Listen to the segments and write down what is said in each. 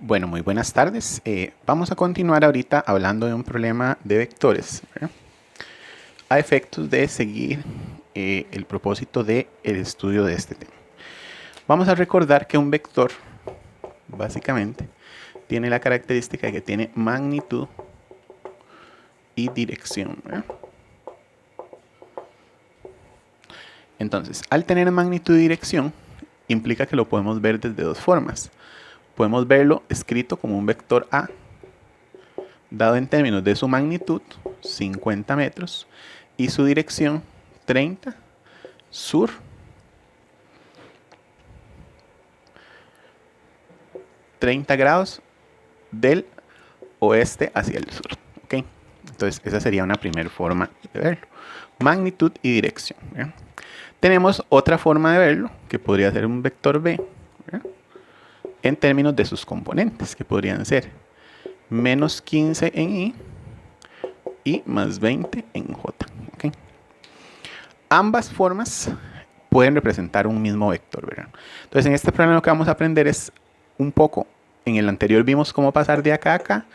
Bueno, muy buenas tardes. Vamos a continuar ahorita hablando de un problema de vectores, ¿verdad? A efectos de seguir el propósito del estudio de este tema. Vamos a recordar que un vector, básicamente, tiene la característica de que tiene magnitud y dirección, ¿verdad? Entonces, al tener magnitud y dirección, implica que lo podemos ver desde dos formas. Podemos verlo escrito como un vector A, dado en términos de su magnitud, 50 metros, y su dirección, 30, sur, 30 grados del oeste hacia el sur. ¿Okay? Entonces, esa sería una primera forma de verlo. Magnitud y dirección. ¿Verdad? Tenemos otra forma de verlo, que podría ser un vector B, ¿verdad? En términos de sus componentes, que podrían ser menos 15 en I y más 20 en J. ¿Okay? Ambas formas pueden representar un mismo vector, ¿verdad? Entonces, en este problema lo que vamos a aprender es un poco. En el anterior vimos cómo pasar de acá a acá.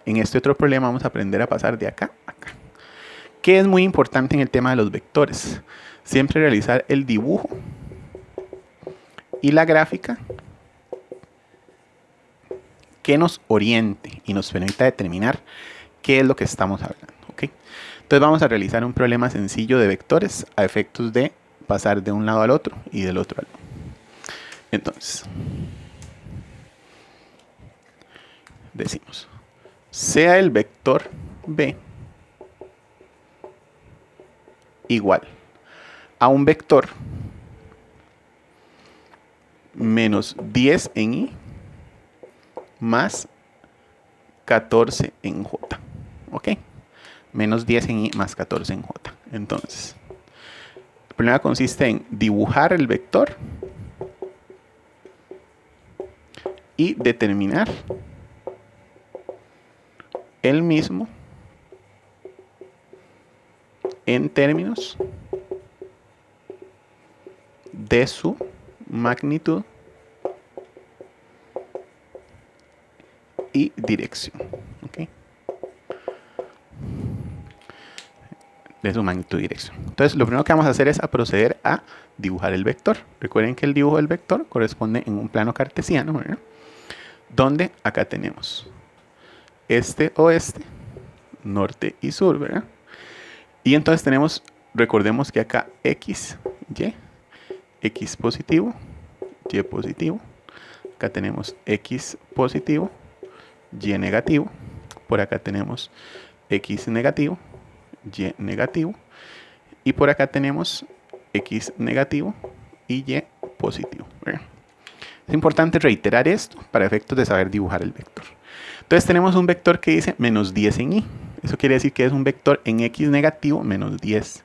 En este otro problema vamos a aprender a pasar de acá a acá. ¿Qué es muy importante en el tema de los vectores? Siempre realizar el dibujo y la gráfica que nos oriente y nos permita determinar qué es lo que estamos hablando. ¿Okay? Entonces vamos a realizar un problema sencillo de vectores a efectos de pasar de un lado al otro y del otro al otro. Entonces, decimos, sea el vector B igual a un vector menos 10 en I más 14 en J. ¿Ok? Menos 10 en I más 14 en J. Entonces, el problema consiste en dibujar el vector y determinar el mismo en términos de su magnitud y dirección. ¿Okay? De su magnitud y dirección. Entonces, lo primero que vamos a hacer es proceder a dibujar el vector. Recuerden que el dibujo del vector corresponde en un plano cartesiano, ¿verdad? Donde acá tenemos este, oeste, norte y sur, ¿verdad? Y entonces tenemos, recordemos que acá X, Y, X positivo, Y positivo. Acá tenemos X positivo, Y negativo. Por acá tenemos X negativo, Y negativo. Y por acá tenemos X negativo y Y positivo. ¿Verdad? Es importante reiterar esto para efectos de saber dibujar el vector. Entonces tenemos un vector que dice menos 10 en Y. Eso quiere decir que es un vector en X negativo menos 10.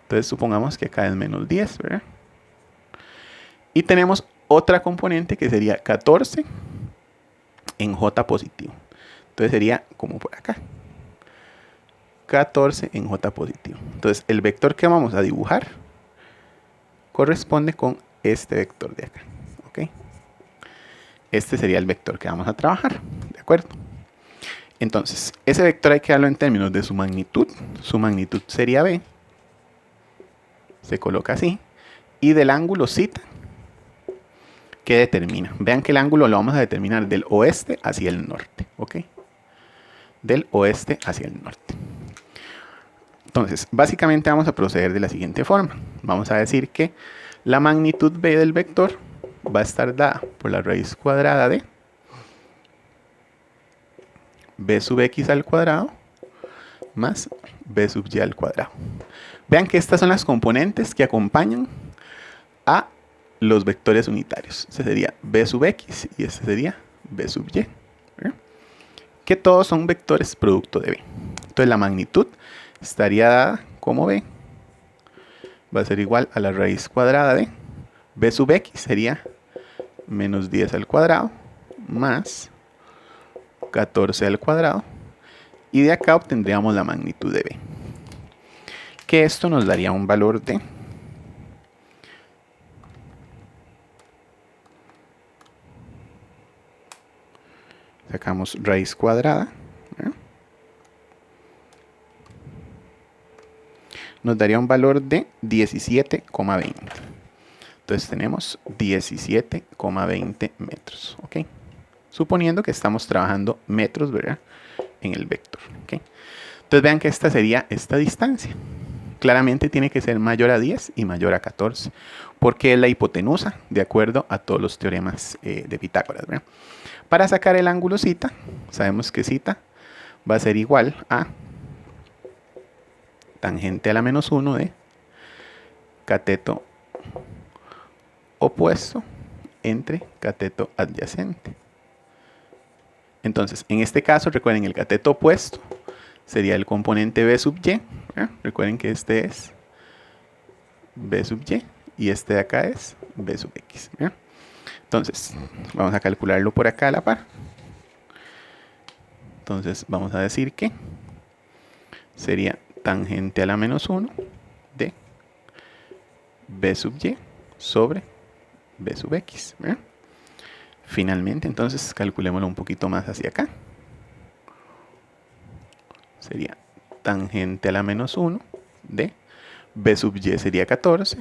Entonces supongamos que acá es menos 10, ¿verdad? Y tenemos otra componente que sería 14 en J positivo. Entonces sería como por acá. 14 en J positivo. Entonces el vector que vamos a dibujar corresponde con este vector de acá. ¿Ok? Este sería el vector que vamos a trabajar. ¿De acuerdo? Entonces, ese vector hay que darlo en términos de su magnitud. Su magnitud sería B. Se coloca así. Y del ángulo θ, que determina. Vean que el ángulo lo vamos a determinar del oeste hacia el norte. ¿Ok? Del oeste hacia el norte. Entonces, básicamente vamos a proceder de la siguiente forma. Vamos a decir que la magnitud B del vector va a estar dada por la raíz cuadrada de B sub x al cuadrado más B sub y al cuadrado. Vean que estas son las componentes que acompañan a los vectores unitarios. Este sería B sub x y este sería B sub y. ¿Verdad? Que todos son vectores producto de B. Entonces la magnitud estaría dada como B. Va a ser igual a la raíz cuadrada de B sub x sería menos 10 al cuadrado más 14 al cuadrado. Y de acá obtendríamos la magnitud de B. Que esto nos daría un valor de Sacamos raíz cuadrada. Nos daría un valor de 17,20. Entonces tenemos 17,20 metros. ¿Ok? Suponiendo que estamos trabajando metros, ¿verdad? En el vector. ¿Ok? Entonces vean que esta sería esta distancia. Claramente tiene que ser mayor a 10 y mayor a 14, porque es la hipotenusa, de acuerdo a todos los teoremas de Pitágoras, ¿verdad? Para sacar el ángulo zeta, sabemos que zeta va a ser igual a tangente a la menos 1 de cateto opuesto entre cateto adyacente. Entonces, en este caso, recuerden, el cateto opuesto sería el componente B sub y. Recuerden que este es B sub y y este de acá es B sub x. Entonces, vamos a calcularlo por acá a la par. Entonces, vamos a decir que sería tangente a la menos 1 de B sub y sobre B sub x. Finalmente, entonces, calculémoslo un poquito más hacia acá. Sería tangente a la menos 1 de B sub y sería 14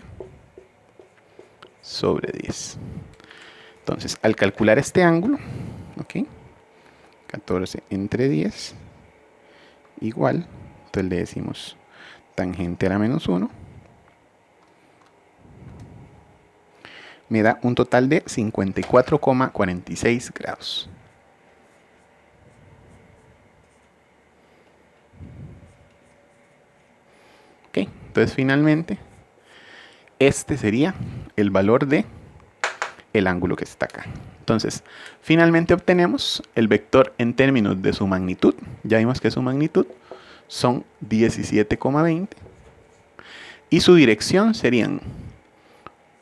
sobre 10. Entonces, al calcular este ángulo, ¿ok? 14 entre 10 igual, entonces le decimos tangente a la menos 1, me da un total de 54,46 grados. Ok, entonces finalmente este sería el valor de el ángulo que está acá. Entonces, finalmente obtenemos el vector en términos de su magnitud. Ya vimos que su magnitud son 17,20 y su dirección serían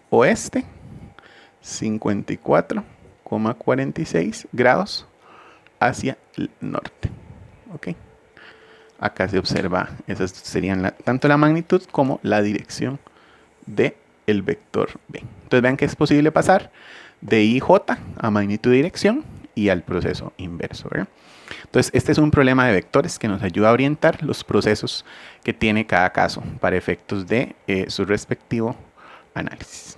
oeste 54,46 grados hacia el norte. ¿Ok? Acá se observa, esas serían tanto la magnitud como la dirección de el vector B. Entonces vean que es posible pasar de IJ a magnitud y dirección y al proceso inverso, ¿verdad? Entonces este es un problema de vectores que nos ayuda a orientar los procesos que tiene cada caso para efectos de su respectivo análisis.